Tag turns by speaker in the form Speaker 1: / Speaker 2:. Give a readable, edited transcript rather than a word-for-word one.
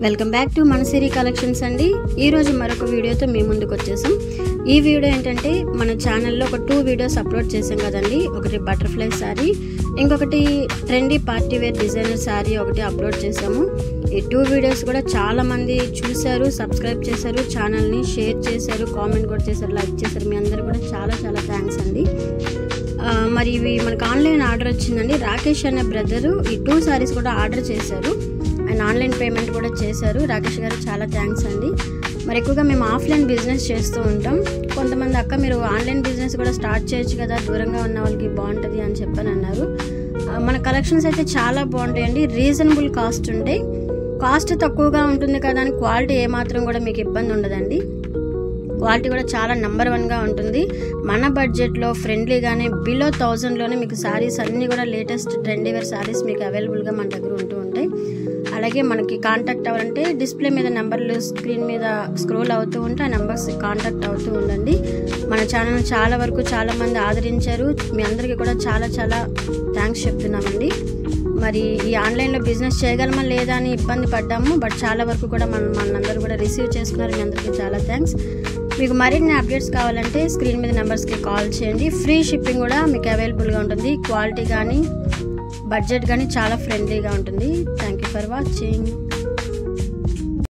Speaker 1: Welcome back to మనసిరి collections అండి. ఈరోజు మరొక వీడియోతో మీ ముందుకు వచ్చేసాం. ఈ వీడియో ఏంటంటే మన ఛానల్లో ఒక 2 వీడియోస్ అప్లోడ్ చేసాం కదండి. ఒకటి బటర్ఫ్లై శారీ, ఇంకొకటి trendy party wear designer sari ఒకటి అప్లోడ్ చేసాము. ఈ 2 వీడియోస్ కూడా చాలామంది చూశారు, సబ్స్క్రైబ్ చేశారు, ఛానల్ని షేర్ చేశారు, కామెంట్ కూడా చేశారు, లైక్ చేశారు. మీ అందరూ కూడా చాలా చాలా థ్యాంక్స్ అండి. మరి ఇవి మనకు ఆన్లైన్ ఆర్డర్ వచ్చిందండి. రాకేష్ అనే బ్రదరు ఈ 2 శారీస్ కూడా ఆర్డర్ చేశారు. అండ్ ఆన్లైన్ పేమెంట్ కూడా చేశారు. రాకేష్ గారు చాలా థ్యాంక్స్ అండి. మరి ఎక్కువగా మేము ఆఫ్లైన్ బిజినెస్ చేస్తూ ఉంటాం. కొంతమంది అక్క మీరు ఆన్లైన్ బిజినెస్ కూడా స్టార్ట్ చేయొచ్చు కదా, దూరంగా ఉన్న వాళ్ళకి బాగుంటుంది అని చెప్పని అన్నారు. మన కలెక్షన్స్ అయితే చాలా బాగుంటాయండి. రీజనబుల్ కాస్ట్ ఉంటాయి. కాస్ట్ తక్కువగా ఉంటుంది కదా అని క్వాలిటీ ఏమాత్రం కూడా మీకు ఇబ్బంది ఉండదండి. క్వాలిటీ కూడా చాలా నెంబర్ 1గా ఉంటుంది. మన బడ్జెట్లో ఫ్రెండ్లీగానే బిలో 1000లోనే మీకు శారీస్ అన్నీ కూడా లేటెస్ట్ ట్రెండీ వేర్ శారీస్ మీకు అవైలబుల్గా మన దగ్గర ఉంటూ ఉంటాయి. అలాగే మనకి కాంటాక్ట్ అవ్వాలంటే డిస్ప్లే మీద నెంబర్లు స్క్రీన్ మీద స్క్రోల్ అవుతూ ఉంటే ఆ నెంబర్స్ కాంటాక్ట్ అవుతూ ఉండండి. మన ఛానల్ చాలా వరకు చాలామంది ఆదరించారు. మీ అందరికీ కూడా చాలా చాలా థ్యాంక్స్ చెప్తున్నామండి. మరి ఈ ఆన్లైన్లో బిజినెస్ చేయగలమా లేదా అని ఇబ్బంది పడ్డాము. బట్ చాలా వరకు కూడా మనందరూ కూడా రిసీవ్ చేసుకున్నారు. మీ అందరికీ చాలా థ్యాంక్స్. మీకు మరిన్ని అప్డేట్స్ కావాలంటే స్క్రీన్ మీద నెంబర్స్కి కాల్ చేయండి. ఫ్రీ షిప్పింగ్ కూడా మీకు అవైలబుల్గా ఉంటుంది. క్వాలిటీ కానీ బడ్జెట్ కానీ చాలా ఫ్రెండ్లీగా ఉంటుంది. Thank you for watching.